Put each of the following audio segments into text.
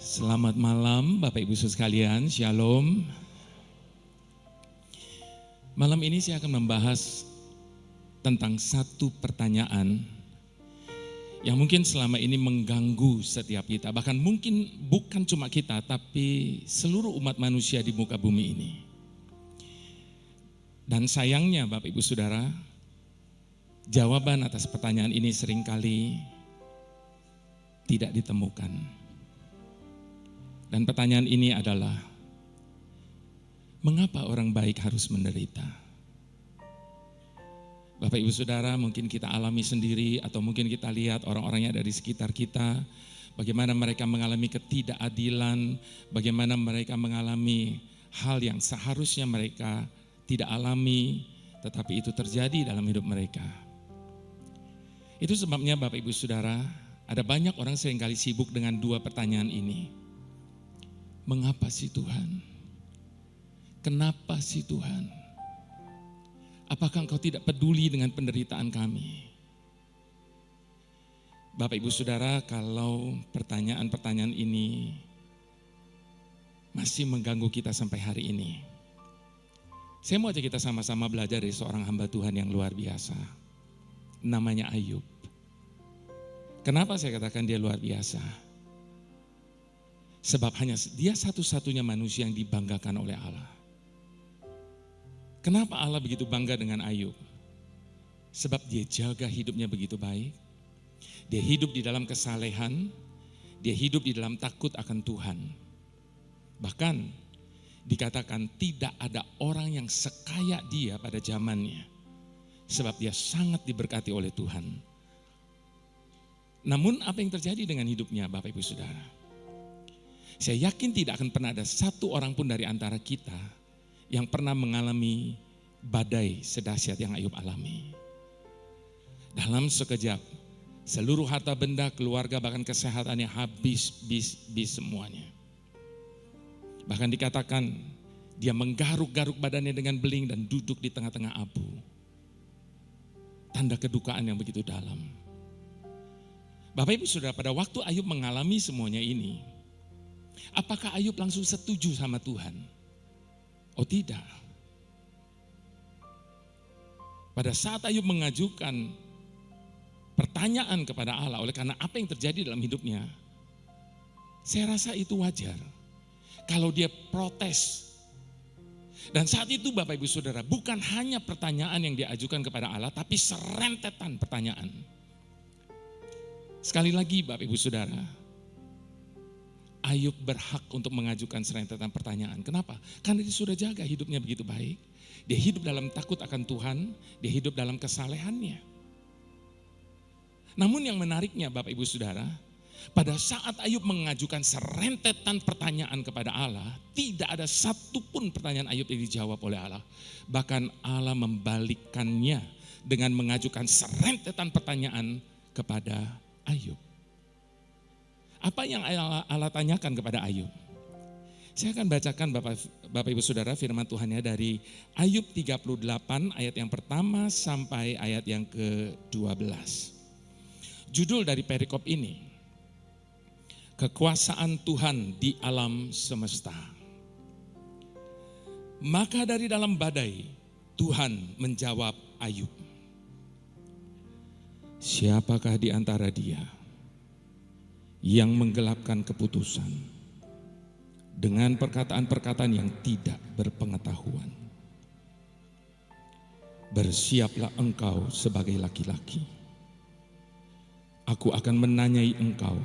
Selamat malam Bapak Ibu Saudara sekalian, Shalom. Malam ini saya akan membahas tentang satu pertanyaan yang mungkin selama ini mengganggu setiap kita. Bahkan mungkin bukan cuma kita, tapi seluruh umat manusia di muka bumi ini. Dan sayangnya Bapak Ibu Saudara, jawaban atas pertanyaan ini seringkali tidak ditemukan. Dan pertanyaan ini adalah, mengapa orang baik harus menderita? Bapak Ibu Saudara, mungkin kita alami sendiri atau mungkin kita lihat orang-orangnya dari sekitar kita, bagaimana mereka mengalami ketidakadilan, bagaimana mereka mengalami hal yang seharusnya mereka tidak alami, tetapi itu terjadi dalam hidup mereka. Itu sebabnya Bapak Ibu Saudara, ada banyak orang seringkali sibuk dengan dua pertanyaan ini. Mengapa sih Tuhan? Kenapa sih Tuhan? Apakah Engkau tidak peduli dengan penderitaan kami? Bapak Ibu Saudara, kalau pertanyaan-pertanyaan ini masih mengganggu kita sampai hari ini, saya mau ajak kita sama-sama belajar dari seorang hamba Tuhan yang luar biasa. Namanya Ayub. Kenapa saya katakan dia luar biasa? Sebab hanya dia satu-satunya manusia yang dibanggakan oleh Allah. Kenapa Allah begitu bangga dengan Ayub? Sebab dia jaga hidupnya begitu baik. Dia hidup di dalam kesalehan. Dia hidup di dalam takut akan Tuhan. Bahkan dikatakan tidak ada orang yang sekaya dia pada zamannya. Sebab dia sangat diberkati oleh Tuhan. Namun apa yang terjadi dengan hidupnya Bapak Ibu Saudara? Saya yakin tidak akan pernah ada satu orang pun dari antara kita yang pernah mengalami badai sedahsyat yang Ayub alami. Dalam sekejap, seluruh harta benda, keluarga, bahkan kesehatannya habis semuanya. Bahkan dikatakan dia menggaruk-garuk badannya dengan beling dan duduk di tengah-tengah abu. Tanda kedukaan yang begitu dalam. Bapak Ibu Saudara, pada waktu Ayub mengalami semuanya ini, apakah Ayub langsung setuju sama Tuhan? Oh tidak. Pada saat Ayub mengajukan pertanyaan kepada Allah oleh karena apa yang terjadi dalam hidupnya, saya rasa itu wajar. Kalau dia protes. Dan saat itu Bapak Ibu Saudara, bukan hanya pertanyaan yang diajukan kepada Allah, tapi serentetan pertanyaan. Sekali lagi Bapak Ibu Saudara, Ayub berhak untuk mengajukan serentetan pertanyaan. Kenapa? Karena dia sudah jaga hidupnya begitu baik. Dia hidup dalam takut akan Tuhan. Dia hidup dalam kesalehannya. Namun yang menariknya Bapak Ibu Saudara, pada saat Ayub mengajukan serentetan pertanyaan kepada Allah, tidak ada satupun pertanyaan Ayub yang dijawab oleh Allah. Bahkan Allah membalikkannya dengan mengajukan serentetan pertanyaan kepada Ayub. Apa yang Allah tanyakan kepada Ayub? Saya akan bacakan Bapak Ibu Saudara firman Tuhannya dari Ayub 38 ayat yang pertama sampai ayat yang ke-12. Judul dari perikop ini, kekuasaan Tuhan di alam semesta. Maka dari dalam badai Tuhan menjawab Ayub. Siapakah di antara dia yang menggelapkan keputusan dengan perkataan-perkataan yang tidak berpengetahuan? Bersiaplah engkau sebagai laki-laki. Aku akan menanyai engkau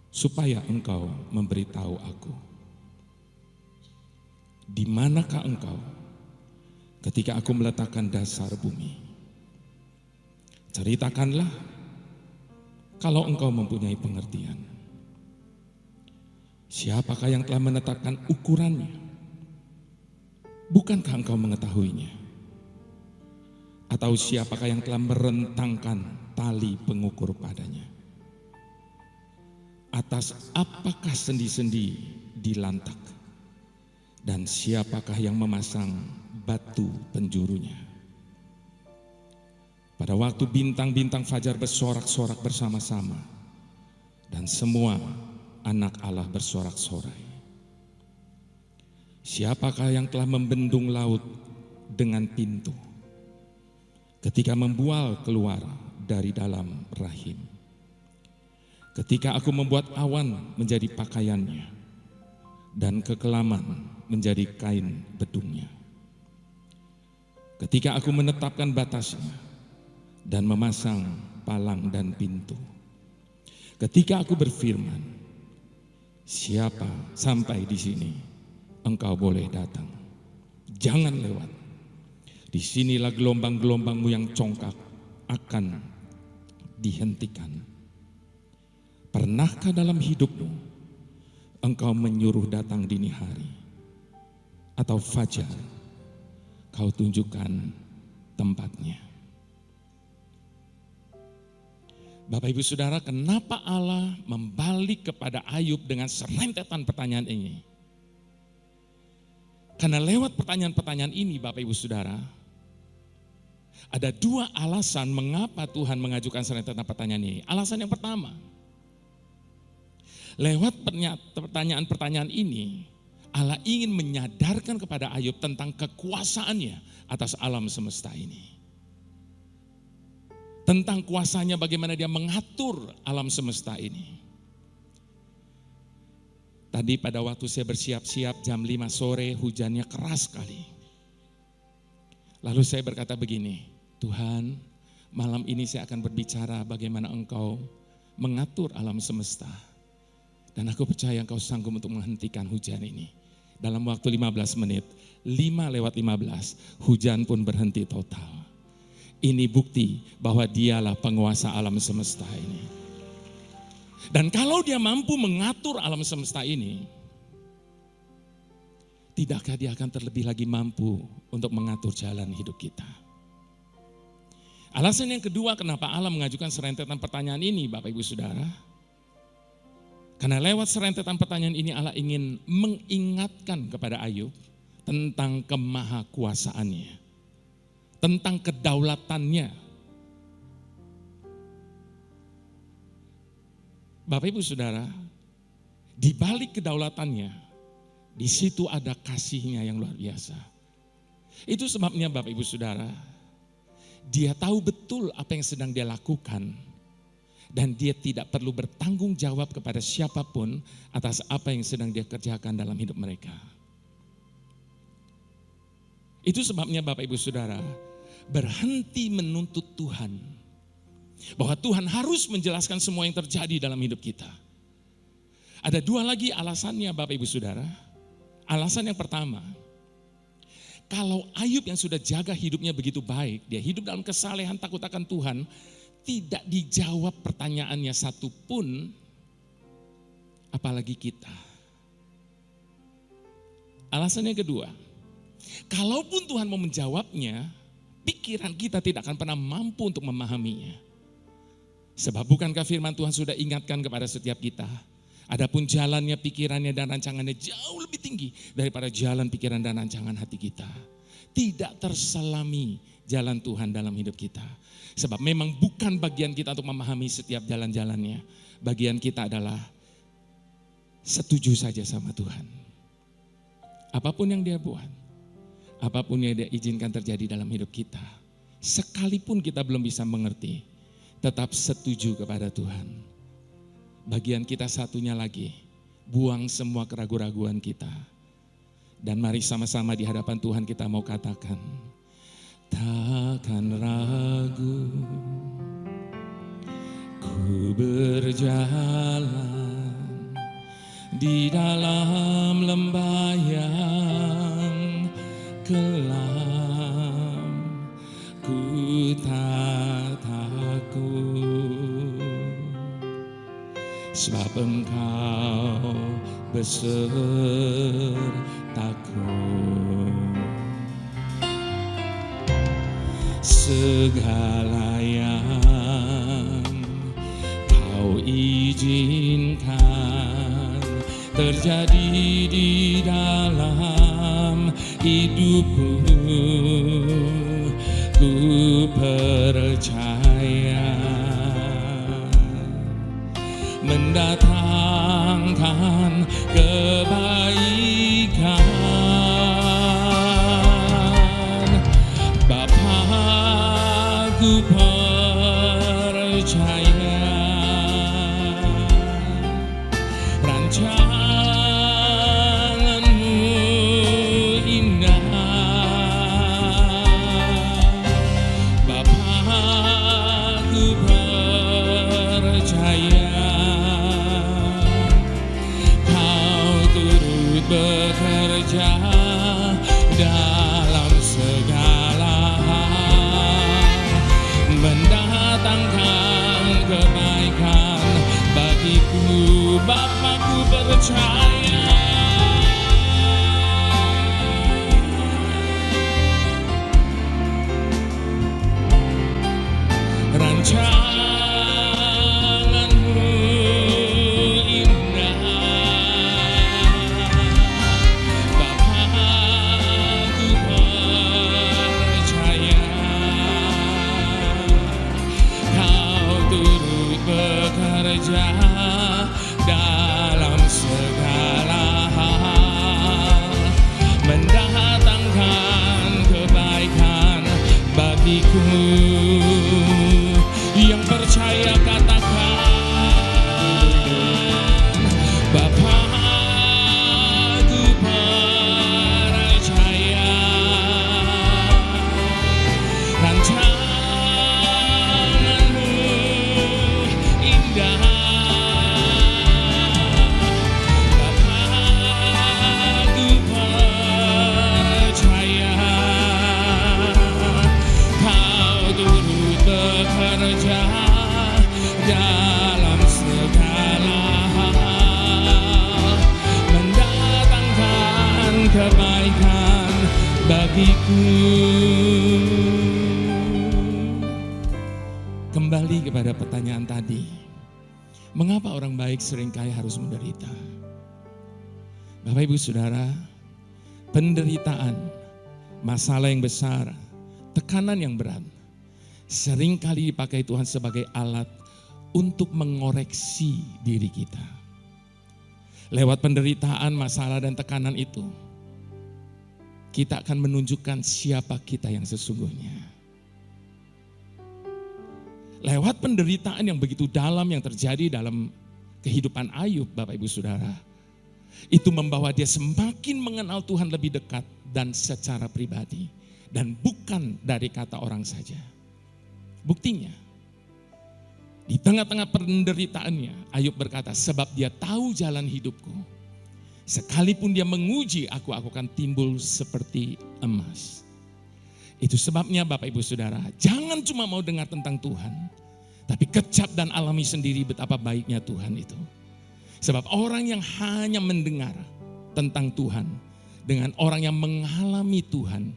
supaya engkau memberitahu aku. Di manakah engkau ketika aku meletakkan dasar bumi? Ceritakanlah kalau engkau mempunyai pengertian. Siapakah yang telah menetapkan ukurannya? Bukankah engkau mengetahuinya? Atau siapakah yang telah merentangkan tali pengukur padanya? Atas apakah sendi-sendi dilantak? Dan siapakah yang memasang batu penjurunya? Pada waktu bintang-bintang fajar bersorak-sorak bersama-sama, dan semua anak Allah bersorak-sorai. Siapakah yang telah membendung laut dengan pintu ketika membual keluar dari dalam rahim? Ketika aku membuat awan menjadi pakaiannya dan kekelaman menjadi kain bedungnya. Ketika aku menetapkan batasnya dan memasang palang dan pintu. Ketika aku berfirman, siapa sampai di sini engkau boleh datang. Jangan lewat. Disinilah gelombang-gelombangmu yang congkak akan dihentikan. Pernahkah dalam hidupmu engkau menyuruh datang dini hari atau fajar kau tunjukkan tempatnya? Bapak Ibu Saudara, kenapa Allah membalik kepada Ayub dengan serentetan pertanyaan ini? Karena lewat pertanyaan-pertanyaan ini Bapak Ibu Saudara, ada dua alasan mengapa Tuhan mengajukan serentetan pertanyaan ini. Alasan yang pertama, lewat pertanyaan-pertanyaan ini, Allah ingin menyadarkan kepada Ayub tentang kekuasaannya atas alam semesta ini. Tentang kuasanya bagaimana dia mengatur alam semesta ini. Tadi pada waktu saya bersiap-siap jam 5 sore hujannya keras sekali. Lalu saya berkata begini, Tuhan, malam ini saya akan berbicara bagaimana Engkau mengatur alam semesta. Dan aku percaya Engkau sanggup untuk menghentikan hujan ini. Dalam waktu 15 menit, 5:15, hujan pun berhenti total. Ini bukti bahwa dialah penguasa alam semesta ini. Dan kalau dia mampu mengatur alam semesta ini, tidakkah dia akan terlebih lagi mampu untuk mengatur jalan hidup kita? Alasan yang kedua kenapa Allah mengajukan serentetan pertanyaan ini Bapak Ibu Saudara. Karena lewat serentetan pertanyaan ini Allah ingin mengingatkan kepada Ayub tentang kemahakuasaannya. Tentang kedaulatannya. Bapak Ibu Saudara, di balik kedaulatannya, di situ ada kasihnya yang luar biasa. Itu sebabnya Bapak Ibu Saudara, dia tahu betul apa yang sedang dia lakukan. Dan dia tidak perlu bertanggung jawab kepada siapapun atas apa yang sedang dia kerjakan dalam hidup mereka. Itu sebabnya Bapak Ibu Saudara, berhenti menuntut Tuhan. Bahwa Tuhan harus menjelaskan semua yang terjadi dalam hidup kita. Ada dua lagi alasannya Bapak Ibu Saudara. Alasan yang pertama, kalau Ayub yang sudah jaga hidupnya begitu baik, dia hidup dalam kesalehan takut akan Tuhan, tidak dijawab pertanyaannya satu pun, apalagi kita. Alasan yang kedua, kalaupun Tuhan mau menjawabnya, pikiran kita tidak akan pernah mampu untuk memahaminya. Sebab bukankah firman Tuhan sudah ingatkan kepada setiap kita, adapun jalannya, pikirannya dan rancangannya jauh lebih tinggi daripada jalan pikiran dan rancangan hati kita. Tidak terselami jalan Tuhan dalam hidup kita. Sebab memang bukan bagian kita untuk memahami setiap jalan-jalannya. Bagian kita adalah setuju saja sama Tuhan. Apapun yang dia buat, apapun yang dia izinkan terjadi dalam hidup kita, sekalipun kita belum bisa mengerti, tetap setuju kepada Tuhan. Bagian kita satunya lagi, buang semua keraguan-raguan kita. Dan mari sama-sama di hadapan Tuhan kita mau katakan, takkan ragu ku berjalan di dalam lembah yang kelam, ku tak takut, sebab Engkau besertaku. Segala yang Kau izinkan terjadi di dalam hidupku, ku percaya mendatangkan kebaikan. Bapa, ku percaya rancangan-Mu indah. Bapa, ku percaya Kau turut bekerja dalam segala hal, mendatangkan kebaikan bagiku. Bapa, ku percaya rancangan-Mu indah. Bapa, ku percaya Kau turut bekerja dalam segala hal, mendatangkan kebaikan bagiku. Yang percaya katakan, Bapa, ku percaya rancangan-Mu indah. Bapa, ku percaya Kau turut bekerja dalam segala hal, mendatangkan kebaikan bagiku. Kembali kepada pertanyaan tadi, mengapa orang baik seringkali harus menderita? Bapak Ibu Saudara, penderitaan, masalah yang besar, tekanan yang berat seringkali dipakai Tuhan sebagai alat untuk mengoreksi diri kita. Lewat penderitaan, masalah, dan tekanan itu, kita akan menunjukkan siapa kita yang sesungguhnya. Lewat penderitaan yang begitu dalam yang terjadi dalam kehidupan Ayub, Bapak Ibu Saudara, itu membawa dia semakin mengenal Tuhan lebih dekat dan secara pribadi, dan bukan dari kata orang saja. Buktinya, di tengah-tengah penderitaannya, Ayub berkata, sebab dia tahu jalan hidupku. Sekalipun dia menguji aku akan timbul seperti emas. Itu sebabnya Bapak Ibu Saudara, jangan cuma mau dengar tentang Tuhan, tapi kecap dan alami sendiri betapa baiknya Tuhan itu. Sebab orang yang hanya mendengar tentang Tuhan dengan orang yang mengalami Tuhan,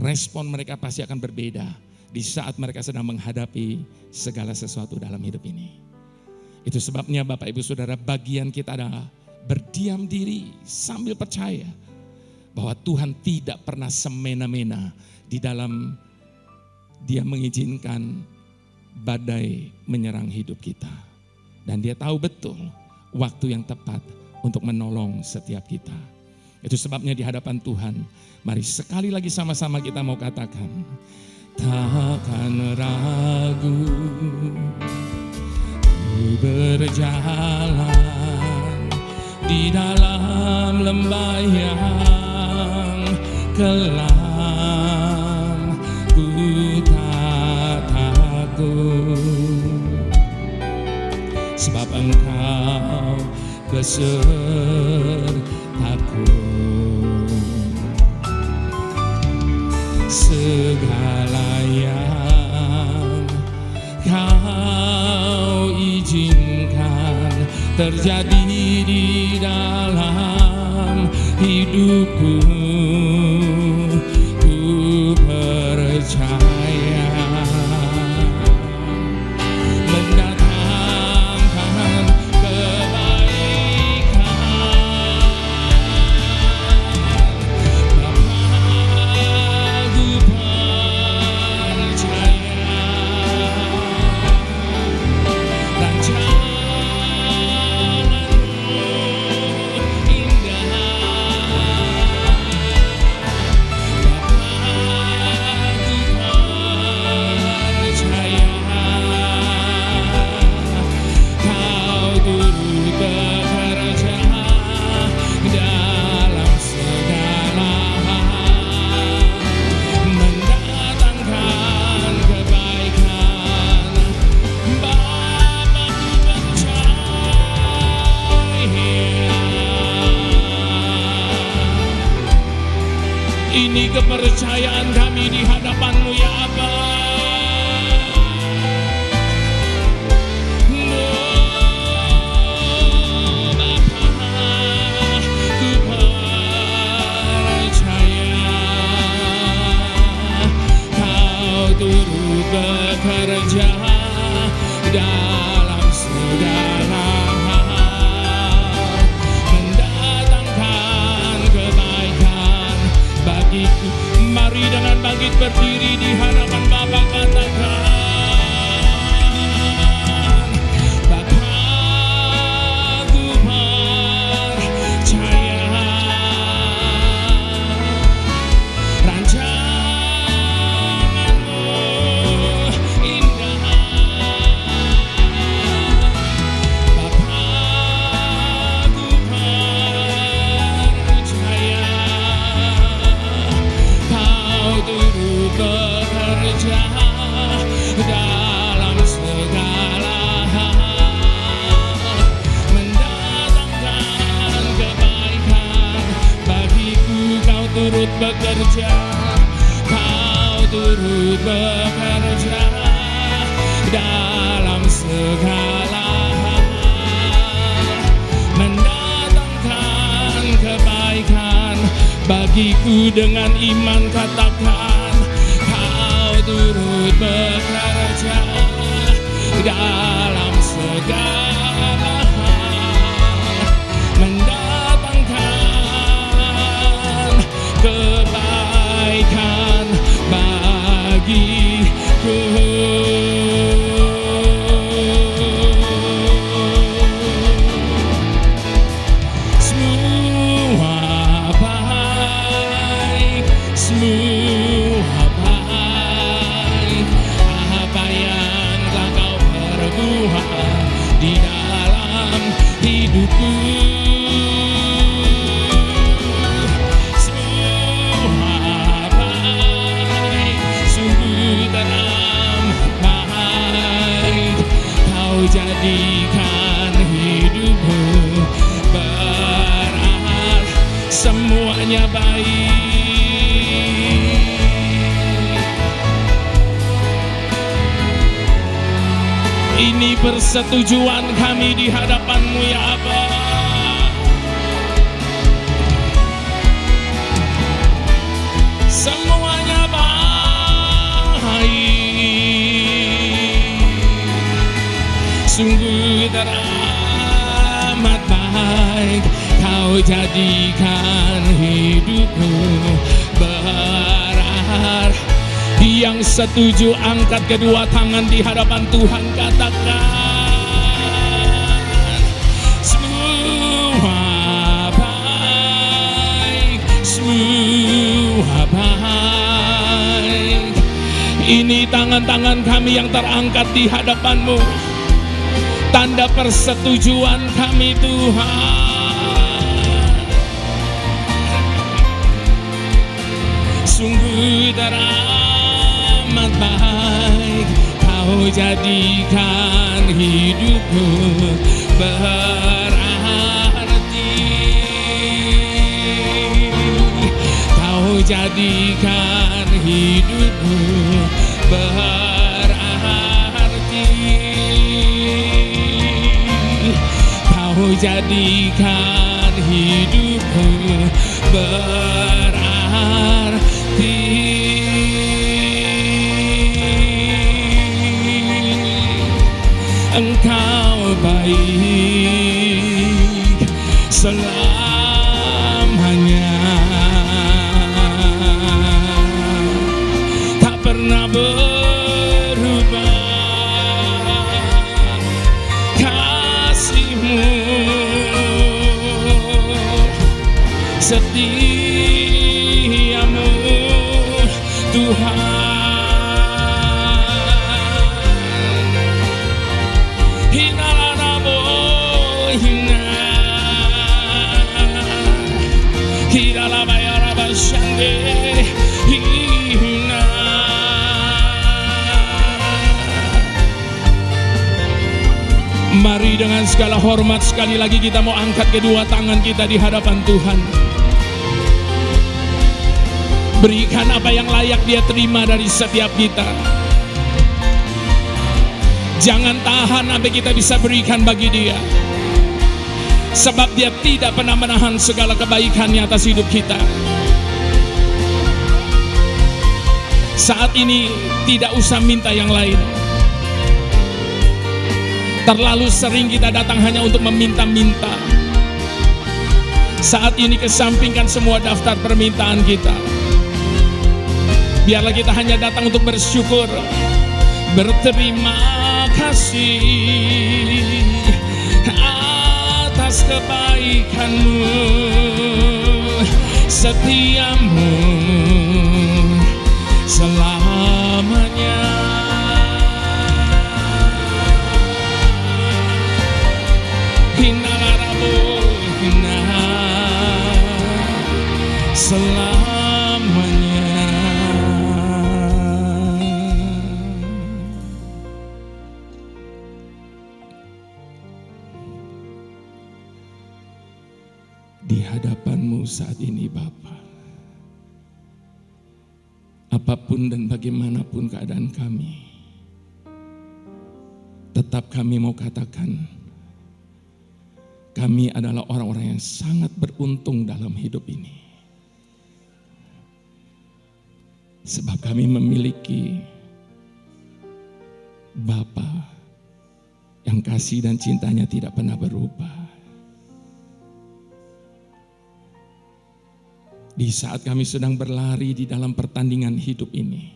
respon mereka pasti akan berbeda di saat mereka sedang menghadapi segala sesuatu dalam hidup ini. Itu sebabnya Bapak Ibu Saudara, bagian kita adalah berdiam diri sambil percaya bahwa Tuhan tidak pernah semena-mena di dalam Dia mengizinkan badai menyerang hidup kita. Dan Dia tahu betul waktu yang tepat untuk menolong setiap kita. Itu sebabnya di hadapan Tuhan, mari sekali lagi sama-sama kita mau katakan, takkan ragu ku berjalan di dalam lembah yang kelam, ku tak takut sebab Engkau besertaku. Segala yang Kau izinkan terjadi di dalam hidupku, ku percaya mendatangkan kebaikan. Bapa, ku percaya Ini kepercayaan kami di hadapan-Mu ya Aba. Bekerja dalam segala hal, mendatangkan kebaikan bagiku. Mari dengan bangkit berdiri di hadapan Bapa, katakan, Bapa, ku percaya dalam segala hal, mendatangkan kebaikan bagiku. Kau turut bekerja, Kau turut bekerja dalam segala hal, mendatangkan kebaikan bagiku. Dengan iman katakan, turut bekerja dalam segala hal, mendatangkan kebaikan bagiku. Semua baik, semua baik, apa yang telah Kau perbuat di dalam hidupku. Semua baik, sungguh teramat baik. Kau jadikan hidupku berat, semuanya baik. Ini persetujuan kami di hadapan-Mu ya Aba. Semuanya baik, sungguh teramat baik. Kau jadikan hidupku berat. Yang setuju angkat kedua tangan di hadapan Tuhan, katakan, semua baik, semua baik. Ini tangan-tangan kami yang terangkat di hadapan-Mu, tanda persetujuan kami Tuhan. Sungguh teramat baik, Kau jadikan hidupku berarti. Kau jadikan hidupku berarti. Kau jadikan hidupku berarti. Engkau baik selamanya, tak pernah berubah kasih-Mu, setia-Mu Tuhan. Mari dengan segala hormat sekali lagi kita mau angkat kedua tangan kita di hadapan Tuhan. Berikan apa yang layak dia terima dari setiap kita. Jangan tahan sampai kita bisa berikan bagi dia. Sebab dia tidak pernah menahan segala kebaikannya atas hidup kita. Saat ini tidak usah minta yang lain. Terlalu sering kita datang hanya untuk meminta-minta. Saat ini kesampingkan semua daftar permintaan kita. Biarlah kita hanya datang untuk bersyukur, berterima kasih atas kebaikan-Mu, setiamu selamanya. Hinalarabu hina selamanya. Di hadapan-Mu saat ini Bapa, apapun dan bagaimanapun keadaan kami, tetap kami mau katakan, kami adalah orang-orang yang sangat beruntung dalam hidup ini. Sebab kami memiliki Bapa yang kasih dan cintanya tidak pernah berubah. Di saat kami sedang berlari di dalam pertandingan hidup ini,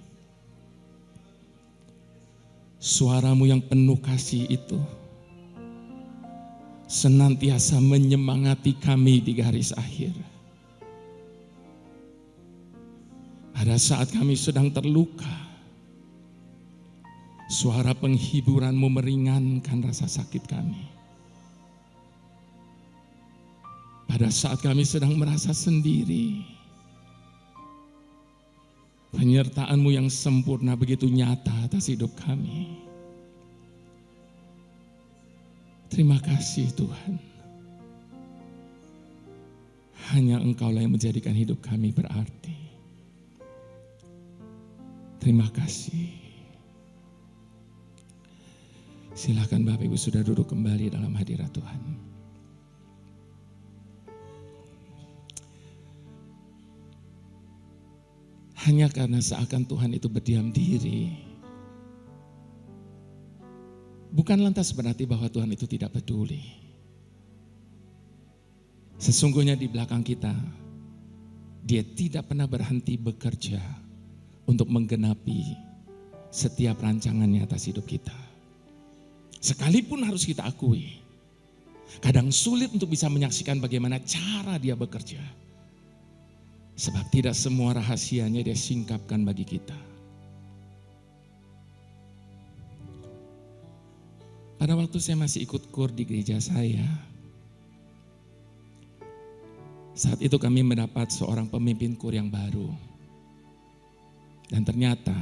suara-Mu yang penuh kasih itu senantiasa menyemangati kami di garis akhir. Pada saat kami sedang terluka, suara penghiburan-Mu meringankan rasa sakit kami. Pada saat kami sedang merasa sendiri, penyertaan-Mu yang sempurna begitu nyata atas hidup kami. Terima kasih Tuhan. Hanya Engkau-lah yang menjadikan hidup kami berarti. Terima kasih. Silakan Bapak Ibu sudah duduk kembali dalam hadirat Tuhan. Hanya karena seakan Tuhan itu berdiam diri, bukan lantas berarti bahwa Tuhan itu tidak peduli. Sesungguhnya di belakang kita, Dia tidak pernah berhenti bekerja untuk menggenapi setiap rancangannya atas hidup kita. Sekalipun harus kita akui, kadang sulit untuk bisa menyaksikan bagaimana cara Dia bekerja. Sebab tidak semua rahasianya Dia singkapkan bagi kita. Pada waktu saya masih ikut kur di gereja saya, saat itu kami mendapat seorang pemimpin kur yang baru. Dan ternyata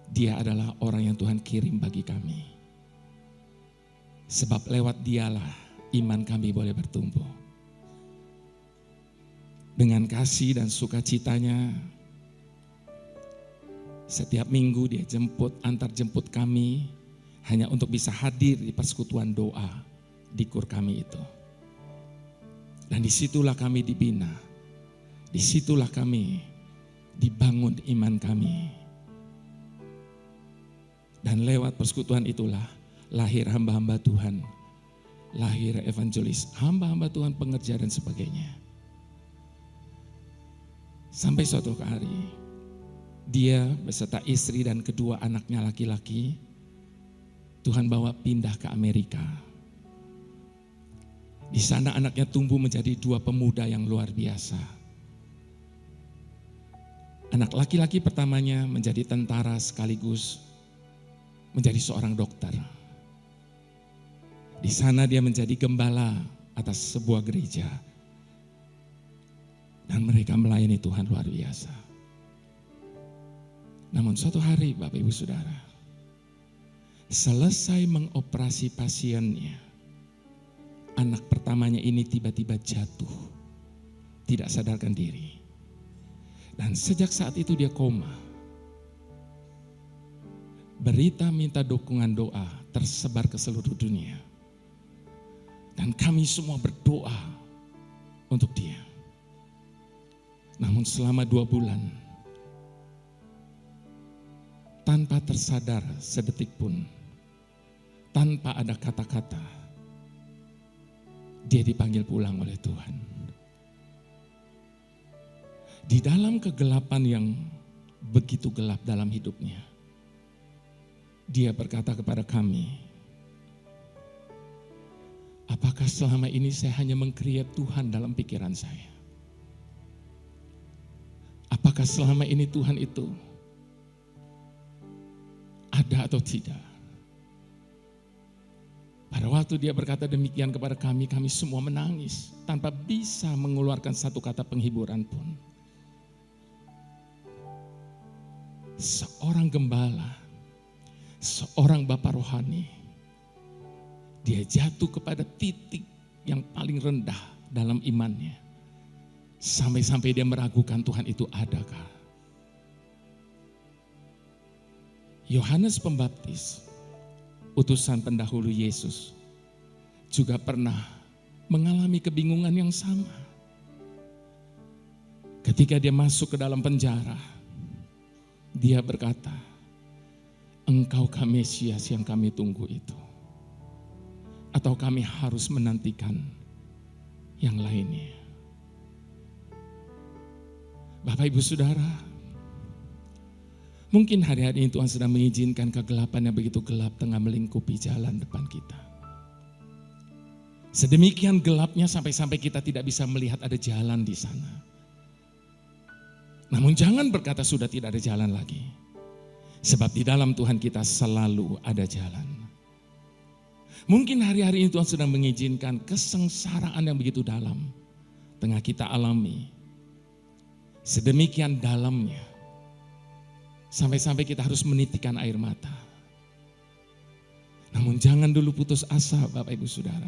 dia adalah orang yang Tuhan kirim bagi kami. Sebab lewat dialah iman kami boleh bertumbuh. Dengan kasih dan sukacitanya, setiap minggu dia antar jemput kami hanya untuk bisa hadir di persekutuan doa di kur kami itu. Dan disitulah kami dibina, disitulah kami dibangun iman kami. Dan lewat persekutuan itulah lahir hamba-hamba Tuhan, lahir evangelis, hamba-hamba Tuhan pengerja dan sebagainya. Sampai suatu hari, dia beserta istri dan kedua anaknya laki-laki, Tuhan bawa pindah ke Amerika. Di sana anaknya tumbuh menjadi dua pemuda yang luar biasa. Anak laki-laki pertamanya menjadi tentara sekaligus menjadi seorang dokter. Di sana dia menjadi gembala atas sebuah gereja. Dan mereka melayani Tuhan luar biasa. Namun suatu hari Bapak Ibu Saudara, selesai mengoperasi pasiennya, anak pertamanya ini tiba-tiba jatuh, tidak sadarkan diri. Dan sejak saat itu dia koma. Berita minta dukungan doa tersebar ke seluruh dunia. Dan kami semua berdoa untuk dia. Namun selama 2 bulan, tanpa tersadar sedetik pun, tanpa ada kata-kata, dia dipanggil pulang oleh Tuhan. Di dalam kegelapan yang begitu gelap dalam hidupnya, dia berkata kepada kami, apakah selama ini saya hanya meng-create Tuhan dalam pikiran saya? Apakah selama ini Tuhan itu ada atau tidak? Pada waktu dia berkata demikian kepada kami, kami semua menangis tanpa bisa mengeluarkan satu kata penghiburan pun. Seorang gembala, seorang bapak rohani, dia jatuh kepada titik yang paling rendah dalam imannya. Sampai-sampai dia meragukan Tuhan itu adakah. Yohanes Pembaptis, utusan pendahulu Yesus, juga pernah mengalami kebingungan yang sama. Ketika dia masuk ke dalam penjara, dia berkata, engkaukah Mesias yang kami tunggu itu? Atau kami harus menantikan yang lainnya? Bapak Ibu Saudara, mungkin hari-hari ini Tuhan sedang mengizinkan kegelapan yang begitu gelap tengah melingkupi jalan depan kita. Sedemikian gelapnya sampai-sampai kita tidak bisa melihat ada jalan di sana. Namun jangan berkata sudah tidak ada jalan lagi. Sebab di dalam Tuhan kita selalu ada jalan. Mungkin hari-hari ini Tuhan sedang mengizinkan kesengsaraan yang begitu dalam tengah kita alami. Sedemikian dalamnya, sampai-sampai kita harus menitikan air mata. Namun jangan dulu putus asa Bapak Ibu Saudara.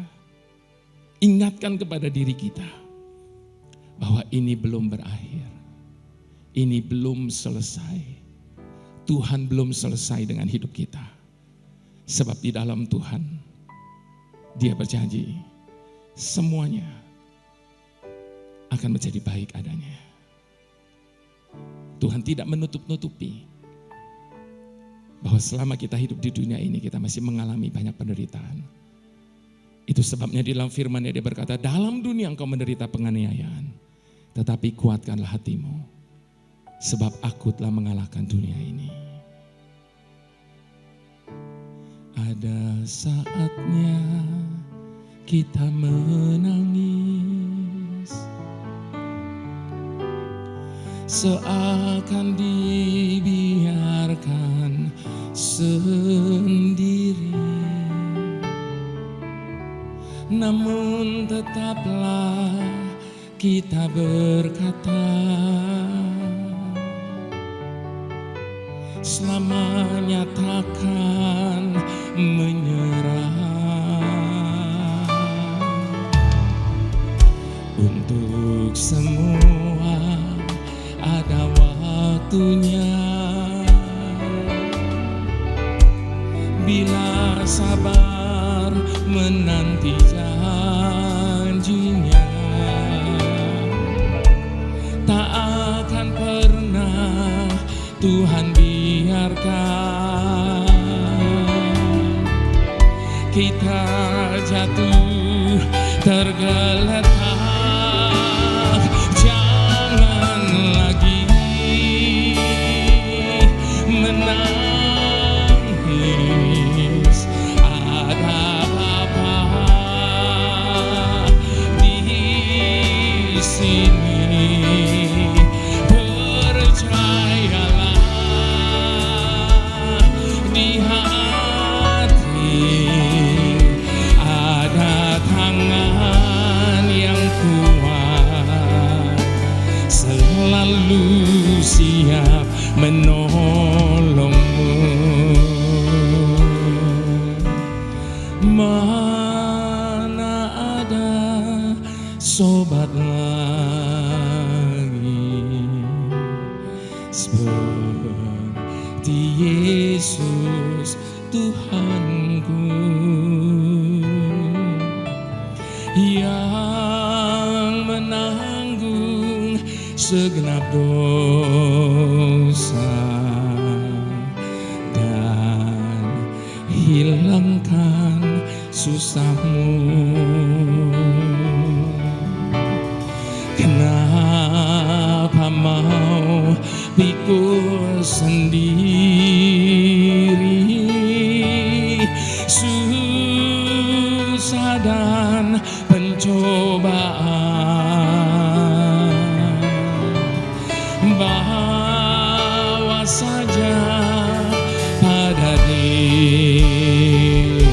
Ingatkan kepada diri kita bahwa ini belum berakhir. Ini belum selesai. Tuhan belum selesai dengan hidup kita. Sebab di dalam Tuhan, Dia berjanji semuanya akan menjadi baik adanya. Tuhan tidak menutup-nutupi bahwa selama kita hidup di dunia ini kita masih mengalami banyak penderitaan. Itu sebabnya di dalam firman-Nya Dia berkata, dalam dunia engkau menderita penganiayaan, tetapi kuatkanlah hatimu, sebab aku telah mengalahkan dunia ini. Ada saatnya kita menangis, seakan dibiarkan sendiri. Namun tetaplah kita berkata, selamanya takkan menyerah. Untuk semua ada waktunya, bila sabar menanti janjinya, tak akan pernah Tuhan biarkan kita jatuh tergeletak. Jangan lagi menangis, ada Bapa di sini. Percayalah, di hati ada tangan yang kuat, selalu siap menolongmu. Mana ada sobat lagi seperti Yesus Tuhanku yang menanggung segenap dosa dan hilangkan susahmu. Kenapa mau pikul sendiri susah dan pencobaan? Bawa saja pada Dia,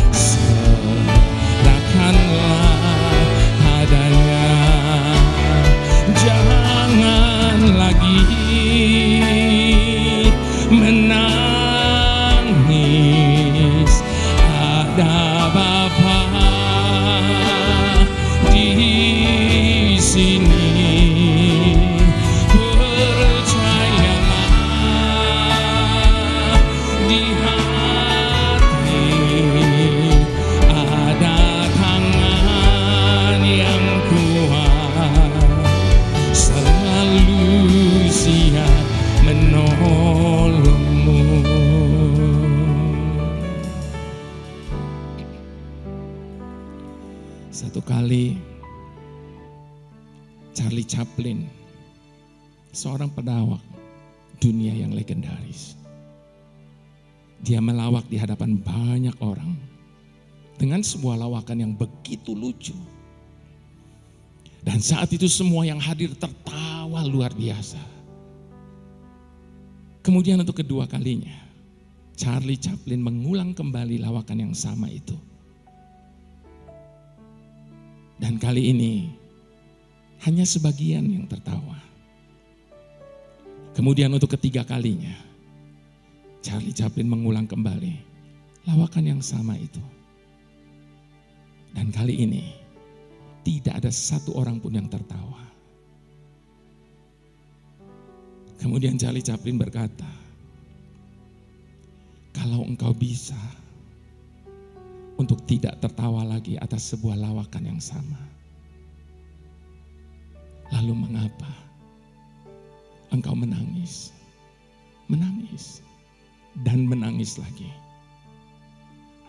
serahkanlah padanya. Jangan lagi menangis, ada Bapa di sini. Percayalah, di hati ada tangan yang kuat, selalu siap menolongmu. Satu kali Charlie Chaplin, seorang pelawak dunia yang legendaris, dia melawak di hadapan banyak orang dengan sebuah lawakan yang begitu lucu. Dan saat itu semua yang hadir tertawa luar biasa. Kemudian untuk kedua kalinya, Charlie Chaplin mengulang kembali lawakan yang sama itu. Dan kali ini hanya sebagian yang tertawa. Kemudian untuk ketiga kalinya, Charlie Chaplin mengulang kembali lawakan yang sama itu. Dan kali ini tidak ada satu orang pun yang tertawa. Kemudian Charlie Chaplin berkata, kalau engkau bisa untuk tidak tertawa lagi atas sebuah lawakan yang sama, lalu mengapa engkau menangis, dan menangis lagi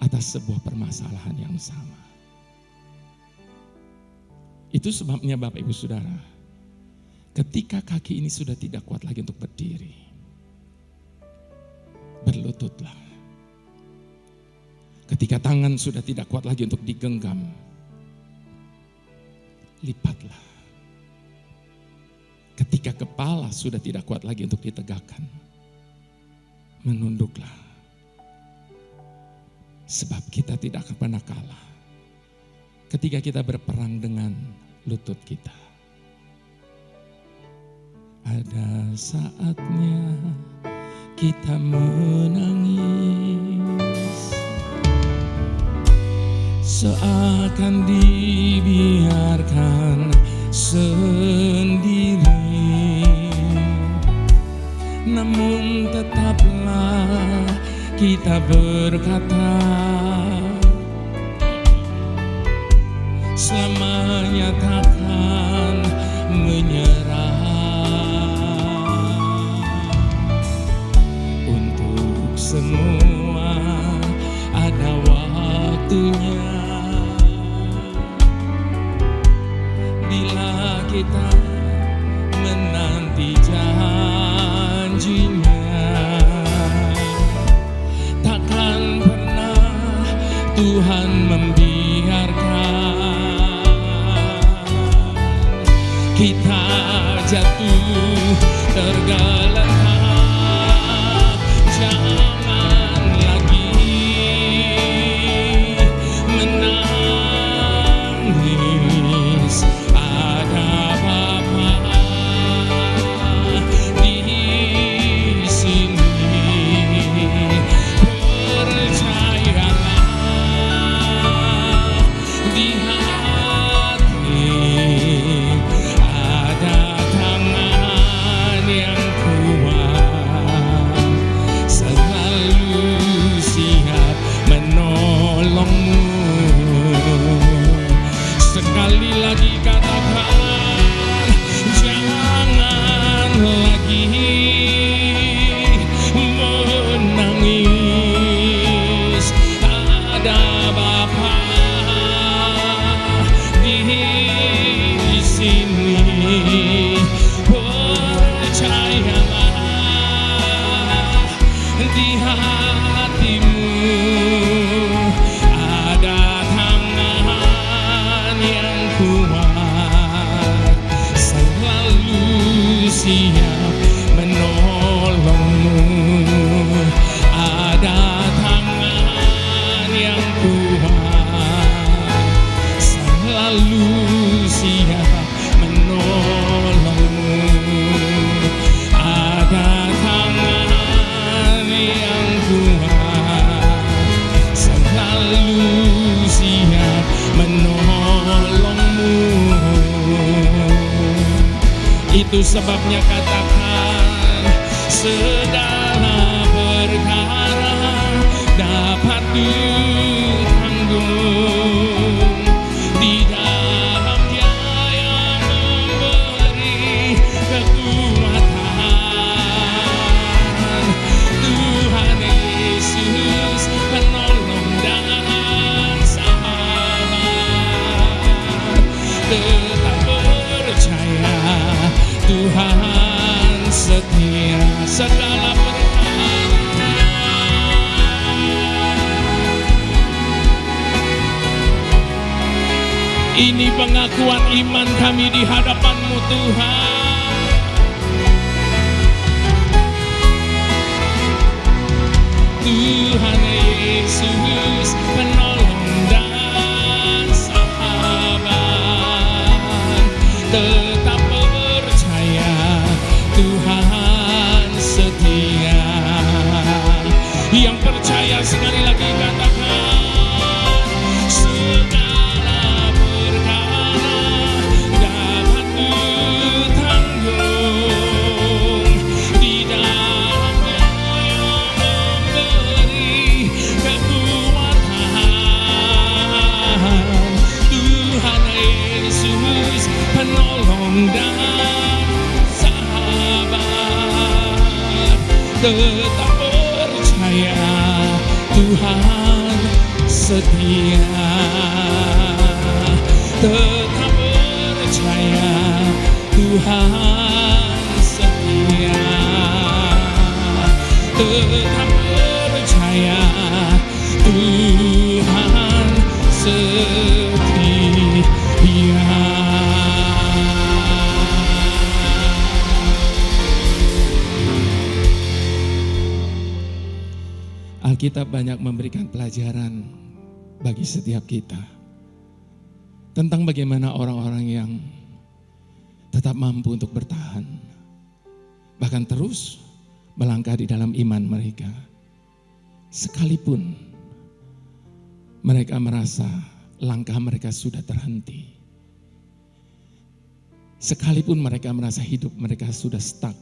atas sebuah permasalahan yang sama? Itu sebabnya Bapak Ibu Saudara, ketika kaki ini sudah tidak kuat lagi untuk berdiri, berlututlah. Ketika tangan sudah tidak kuat lagi untuk digenggam, lipatlah. Ketika kepala sudah tidak kuat lagi untuk ditegakkan, menunduklah. Sebab kita tidak akan pernah kalah ketika kita berperang dengan lutut kita. Ada saatnya kita menangis, seakan dibiarkan sendiri. Namun tetaplah kita berkata, selamanya takkan menyerah. Untuk semua ada waktunya. Bila kita menanti janjinya, takkan pernah Tuhan membiarkan kita jatuh tergeletak. Jangan lagi menangis, ada Bapa di sini. Percayalah, di hati ada tangan ada Bapa di sini. Percayalah di hatimu ada tangan yang kuat selalu siap menolongmu. Ada tangan yang kuat selalu siap menolongmu. Ada tangan yang kuat selalu siap menolongmu. Itu sebabnya katakan, segala perkara dapat ditanggung di dalam Dia yang memberi kekuatan. Tuhan Yesus penolong dan sahabat. Tetap percaya Tuhan setia. Segala ini pengakuan iman kami di hadapan-Mu Tuhan. Tuhan Yesus penolong dan sahabat. Tetap percaya Tuhan setia. Yang percaya sekali lagi katakan, segala perkara dapat ditanggung di dalam Dia yang memberi kekuatan. Tuhan Yesus penolong dan sahabat. Tetap percaya Tuhan setia. Tetap percaya Tuhan setia. Tetap percaya Tuhan setia. Alkitab banyak memberikan pelajaran bagi setiap kita tentang bagaimana orang-orang yang tetap mampu untuk bertahan, bahkan terus melangkah di dalam iman mereka, sekalipun mereka merasa langkah mereka sudah terhenti, sekalipun mereka merasa hidup mereka sudah stuck,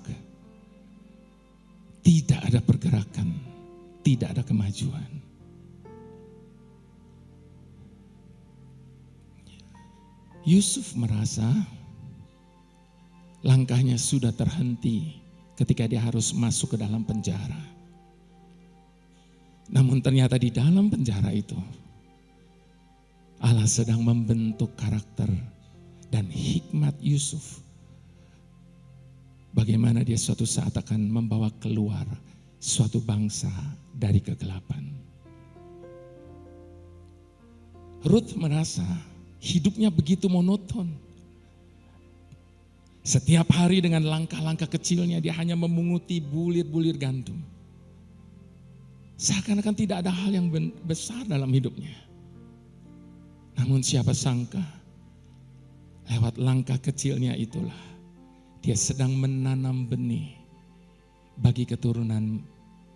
tidak ada pergerakan, tidak ada kemajuan. Yusuf merasa langkahnya sudah terhenti ketika dia harus masuk ke dalam penjara. Namun ternyata di dalam penjara itu Allah sedang membentuk karakter dan hikmat Yusuf. Bagaimana dia suatu saat akan membawa keluar suatu bangsa dari kegelapan. Ruth merasa hidupnya begitu monoton. Setiap hari dengan langkah-langkah kecilnya dia hanya memunguti bulir-bulir gandum. Seakan-akan tidak ada hal yang besar dalam hidupnya. Namun siapa sangka lewat langkah kecilnya itulah dia sedang menanam benih bagi keturunan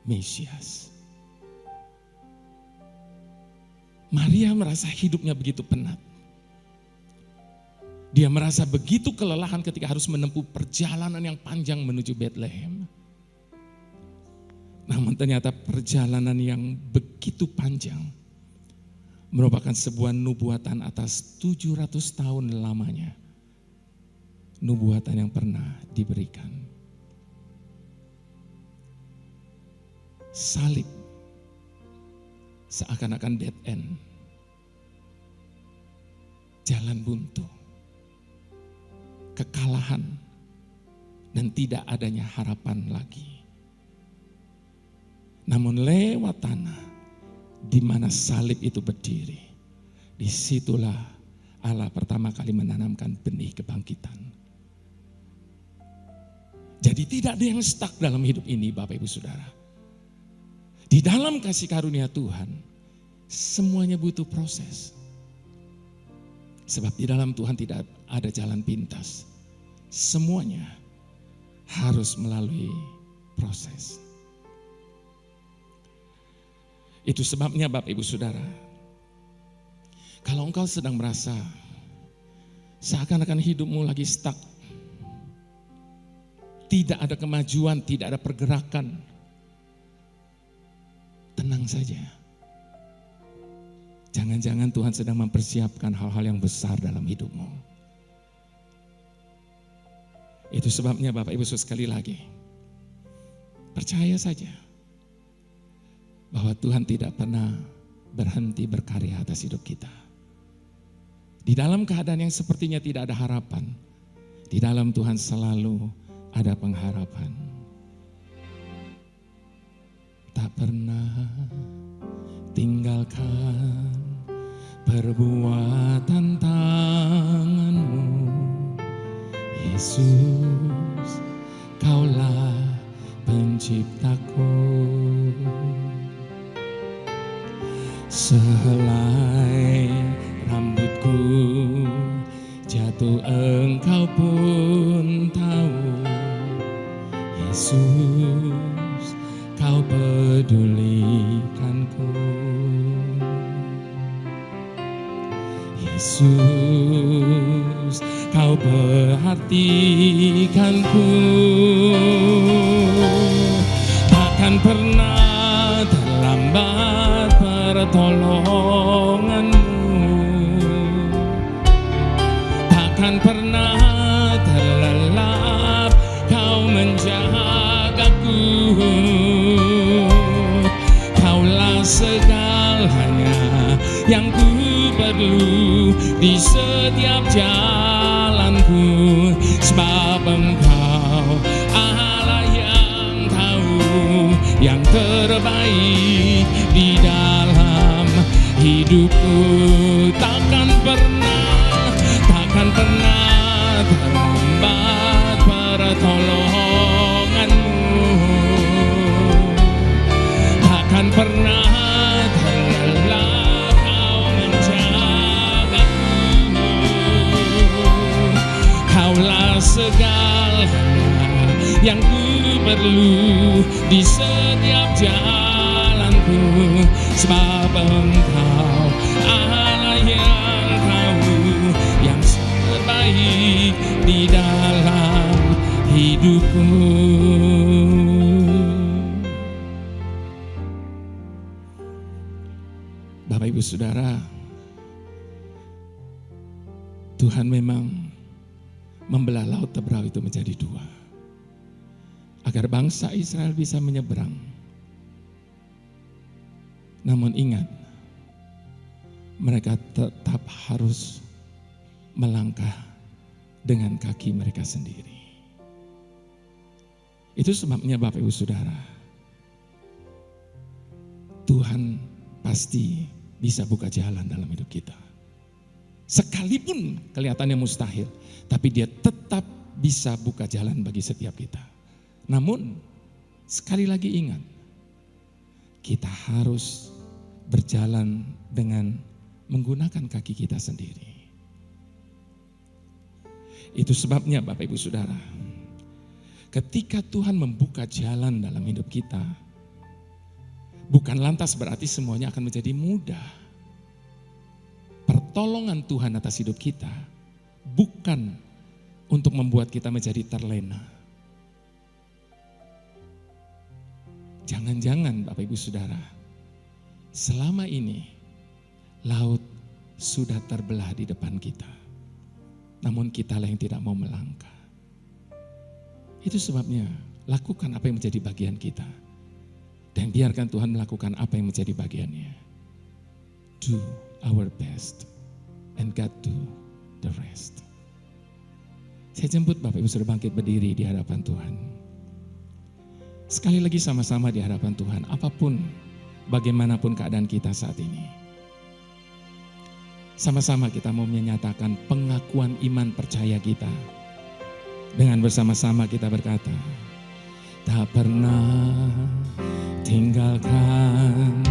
Mesias. Maria merasa hidupnya begitu penat. Dia merasa begitu kelelahan ketika harus menempuh perjalanan yang panjang menuju Bethlehem. Namun ternyata perjalanan yang begitu panjang merupakan sebuah nubuatan atas 700 tahun lamanya. Nubuatan yang pernah diberikan. Salib seakan-akan dead end. Jalan buntu. Kekalahan dan tidak adanya harapan lagi. Namun lewat tanah di mana salib itu berdiri, disitulah Allah pertama kali menanamkan benih kebangkitan. Jadi tidak ada yang stuck dalam hidup ini, Bapak Ibu Saudara. Di dalam kasih karunia Tuhan, semuanya butuh proses. Sebab di dalam Tuhan tidak ada jalan pintas. Semuanya harus melalui proses. Itu sebabnya Bapak Ibu Saudara, kalau engkau sedang merasa seakan-akan hidupmu lagi stuck, tidak ada kemajuan, tidak ada pergerakan, tenang saja. Jangan-jangan Tuhan sedang mempersiapkan hal-hal yang besar dalam hidupmu. Itu sebabnya Bapak Ibu sekali lagi, percaya saja bahwa Tuhan tidak pernah berhenti berkarya atas hidup kita. Di dalam keadaan yang sepertinya tidak ada harapan, di dalam Tuhan selalu ada pengharapan. Tak pernah tinggalkan perbuatan tangan-Mu, Yesus, Kaulah penciptaku. Sehelai rambutku jatuh Engkau pun tahu, Yesus, Kau pedulikanku. Yesus, Kau perhatikanku. Takkan pernah terlambat pertolongan-Mu, takkan pernah terlelap Kau menjagaku. Kaulah segalanya yang ku perlu di setiap jalanku, sebab Engkau Allah yang tahu yang terbaik di dalam hidupku. Takkan pernah terlambat pertolongan-Mu, takkan pernah terlelap Kau menjagaku. Kaulah segalanya yang ku perlu di setiap jalanku, sebab Engkau Allah yang tahu yang terbaik di dalam hidupku. Bapak Ibu Saudara, Tuhan memang membelah laut Teberau itu menjadi dua, agar bangsa Israel bisa menyeberang. Namun ingat, mereka tetap harus melangkah dengan kaki mereka sendiri. Itu sebabnya Bapak Ibu Saudara, Tuhan pasti bisa buka jalan dalam hidup kita. Sekalipun kelihatannya mustahil, tapi Dia tetap bisa buka jalan bagi setiap kita. Namun sekali lagi ingat, kita harus berjalan dengan menggunakan kaki kita sendiri. Itu sebabnya Bapak Ibu Saudara, ketika Tuhan membuka jalan dalam hidup kita, bukan lantas berarti semuanya akan menjadi mudah. Pertolongan Tuhan atas hidup kita bukan untuk membuat kita menjadi terlena. Jangan-jangan Bapak Ibu Saudara, selama ini laut sudah terbelah di depan kita, namun kitalah yang tidak mau melangkah. Itu sebabnya lakukan apa yang menjadi bagian kita, dan biarkan Tuhan melakukan apa yang menjadi bagiannya. do our best and God do the rest. Saya jemput Bapak Ibu Saudara bangkit berdiri di hadapan Tuhan. Sekali lagi sama-sama di hadapan Tuhan, apapun, bagaimanapun keadaan kita saat ini. Sama-sama kita mau menyatakan pengakuan iman percaya kita. Dengan bersama-sama kita berkata, tak pernah tinggalkan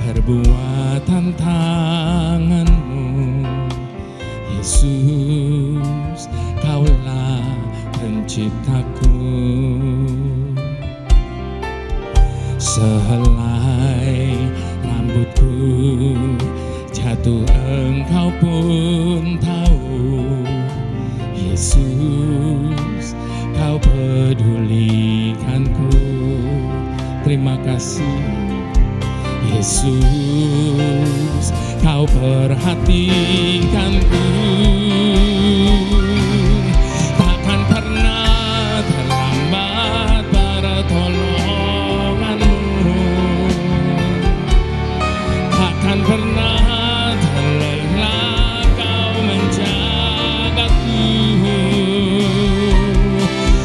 perbuatan tangan-Mu, Yesus, Kaulah penciptaku. Sehelai rambutku jatuh Engkau pun tahu, Yesus, Kau pedulikanku. Terima kasih Yesus, Kau perhatikanku. Takkan pernah terlambat pertolongan-Mu, takkan pernah terlelap Kau menjagaku.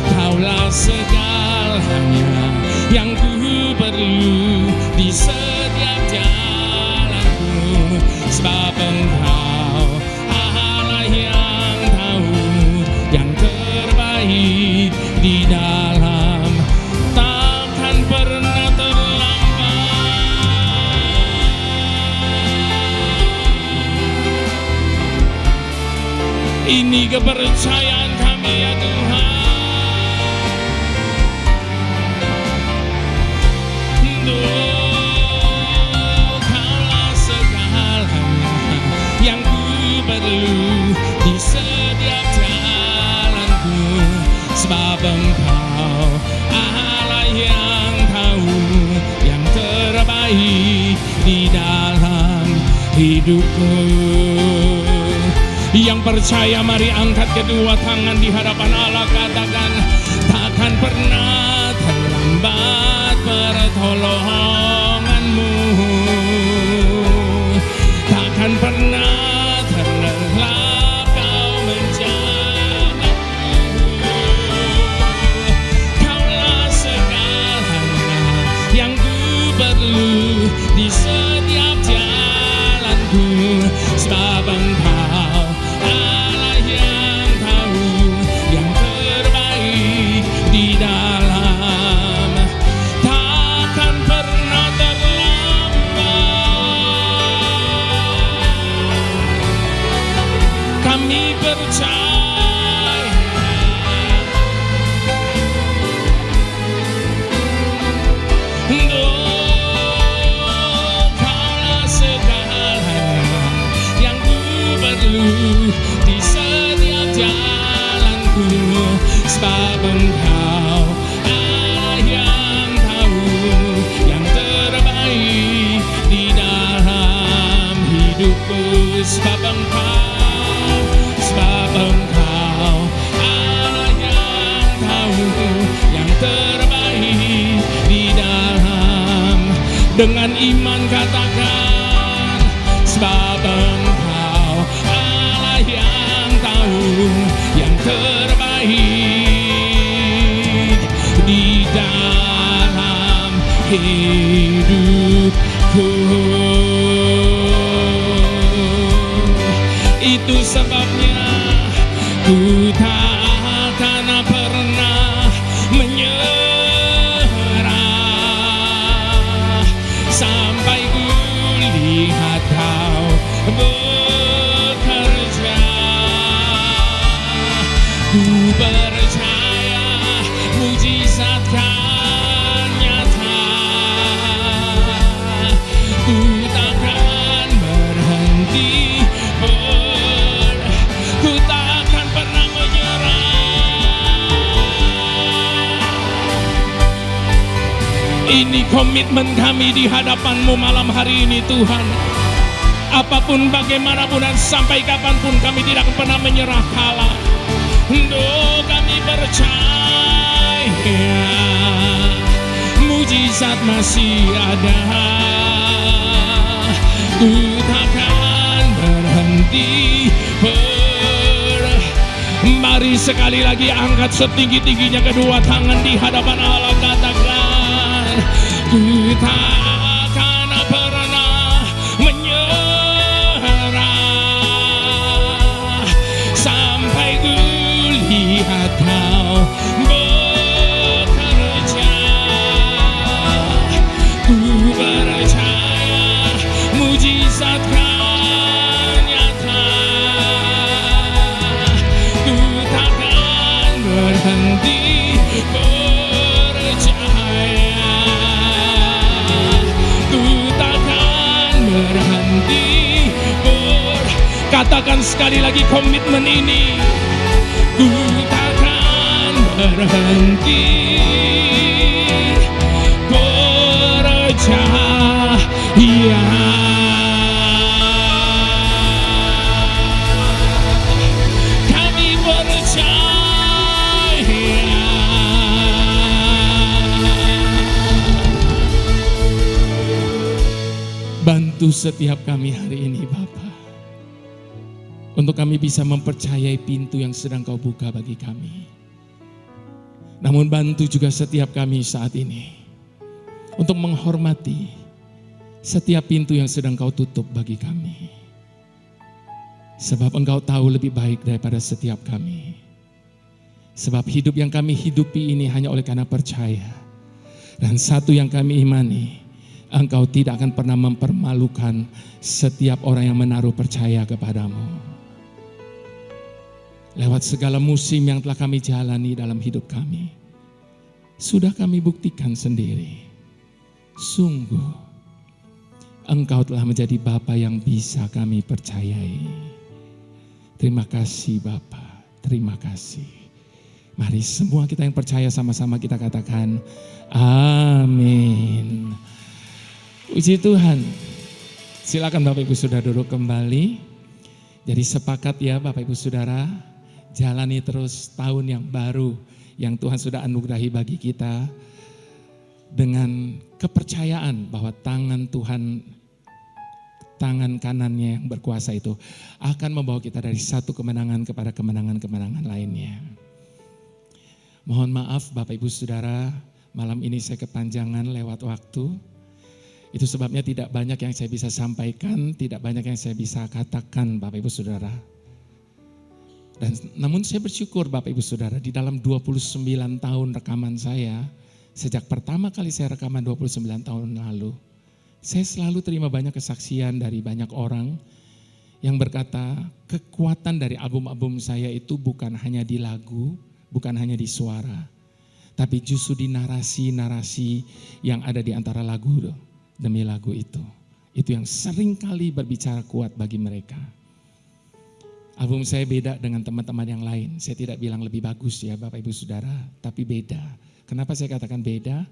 Kaulah segalanya yang ku perlu di setiap jalanku, sebab Engkau Allah yang tahu yang terbaik di dalam, takkan pernah terlambat. Ini kepercayaan kami ya Tuhan. Kaulah segalanya yang ku perlu di setiap jalanku, sebab Engkau Allah yang tahu yang terbaik di dalam hidupku. Yang percaya mari angkat kedua tangan di hadapan Allah, katakan, takkan pernah terlambat pertolongan-Mu, takkan pernah terlelap Kau menjagaku. Kaulah segalanya yang ku perlu di setiap jalanku, sebab Engkau Allah yang tahu yang terbaik di dalam, takkan pernah terlambat. Kami percaya Kaulah segalanya yang ku perlu di setiap jalanku, sebab Engkau Allah yang tahu yang terbaik di dalam hidupku, sebab Engkau Allah yang tahu yang terbaik di dalam. Dengan iman katakan, sebab Engkau Allah yang tahu yang terbaik di dalam hidupku. Itu sebabnya ku tak akan pernah menyerah sampai ku lihat Kau bekerja. Ku percaya mujizat kan nyata. Ku takkan berhenti, ku takkan pernah menyerah. Ini komitmen kami di hadapan-Mu malam hari ini Tuhan. Apapun bagaimanapun dan sampai kapanpun kami tidak akan pernah menyerah kalah. Kami percaya mujizat masih ada. Ku takkan berhenti Mari sekali lagi angkat setinggi-tingginya kedua tangan di hadapan Allah, katakan, ku takkan pernah menyerah sampai ku lihat Kau bekerja. Ku percaya mujizat kan nyata. Ku takkan berhenti percaya. Ku takkan berhenti Katakan sekali lagi komitmen ini. Ku takkan berhenti percaya. Kami percaya. Bantu setiap kami hari ini Bapa, untuk kami bisa mempercayai pintu yang sedang Kau buka bagi kami. Namun bantu juga setiap kami saat ini untuk menghormati setiap pintu yang sedang Kau tutup bagi kami. Sebab Engkau tahu lebih baik daripada setiap kami. Sebab hidup yang kami hidupi ini hanya oleh karena percaya. Dan satu yang kami imani, Engkau tidak akan pernah mempermalukan setiap orang yang menaruh percaya kepadamu. Lewat segala musim yang telah kami jalani dalam hidup kami, sudah kami buktikan sendiri. Sungguh, Engkau telah menjadi Bapa yang bisa kami percayai. Terima kasih Bapa, terima kasih. Mari semua kita yang percaya sama-sama kita katakan, amin. Puji Tuhan. Silakan Bapak Ibu Saudara duduk kembali. Jadi sepakat ya Bapak Ibu Saudara, jalani terus tahun yang baru yang Tuhan sudah anugerahi bagi kita dengan kepercayaan bahwa tangan Tuhan, tangan kanannya yang berkuasa itu akan membawa kita dari satu kemenangan kepada kemenangan-kemenangan lainnya. Mohon maaf Bapak Ibu Saudara, malam ini saya kepanjangan lewat waktu. Itu sebabnya tidak banyak yang saya bisa sampaikan, tidak banyak yang saya bisa katakan Bapak Ibu Saudara. Dan namun saya bersyukur Bapak Ibu Saudara, di dalam 29 tahun rekaman saya, sejak pertama kali saya rekaman 29 tahun lalu, saya selalu terima banyak kesaksian dari banyak orang yang berkata kekuatan dari album-album saya itu bukan hanya di lagu, bukan hanya di suara, tapi justru di narasi-narasi yang ada di antara lagu demi lagu itu. Itu yang sering kali berbicara kuat bagi mereka. Album saya beda dengan teman-teman yang lain. Saya tidak bilang lebih bagus ya Bapak Ibu Saudara, tapi beda. Kenapa saya katakan beda?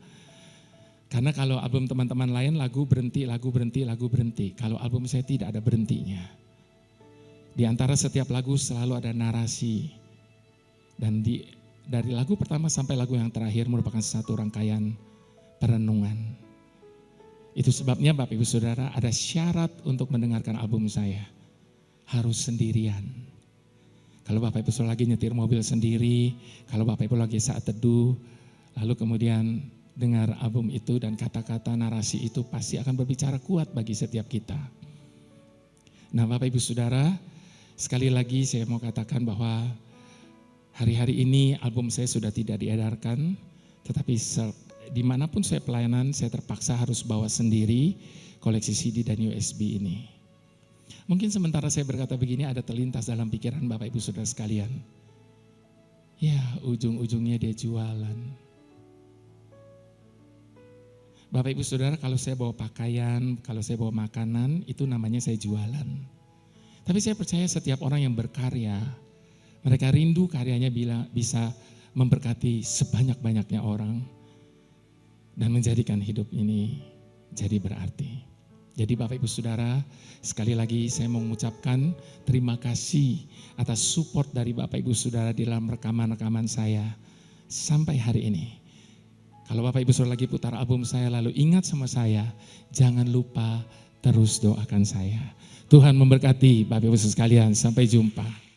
Karena kalau album teman-teman lain lagu berhenti, lagu berhenti, lagu berhenti. Kalau album saya tidak ada berhentinya. Di antara setiap lagu selalu ada narasi. Dan dari lagu pertama sampai lagu yang terakhir merupakan satu rangkaian perenungan. Itu sebabnya Bapak Ibu Saudara ada syarat untuk mendengarkan album saya. Harus sendirian. Kalau Bapak Ibu Saudara lagi nyetir mobil sendiri, kalau Bapak Ibu lagi saat teduh, lalu kemudian dengar album itu dan kata-kata narasi itu pasti akan berbicara kuat bagi setiap kita. Nah Bapak Ibu Saudara, sekali lagi saya mau katakan bahwa hari-hari ini album saya sudah tidak diedarkan, tetapi dimanapun saya pelayanan, saya terpaksa harus bawa sendiri koleksi CD dan USB ini. Mungkin sementara saya berkata begini ada terlintas dalam pikiran Bapak Ibu Saudara sekalian. Ya ujung-ujungnya dia jualan. Bapak Ibu Saudara kalau saya bawa pakaian, kalau saya bawa makanan itu namanya saya jualan. Tapi saya percaya setiap orang yang berkarya, mereka rindu karyanya bisa memberkati sebanyak-banyaknya orang. Dan menjadikan hidup ini jadi berarti. Jadi Bapak Ibu Saudara, sekali lagi saya mau mengucapkan terima kasih atas support dari Bapak Ibu Saudara di dalam rekaman-rekaman saya sampai hari ini. Kalau Bapak Ibu Saudara lagi putar album saya lalu ingat sama saya, jangan lupa terus doakan saya. Tuhan memberkati Bapak Ibu sekalian. Sampai jumpa.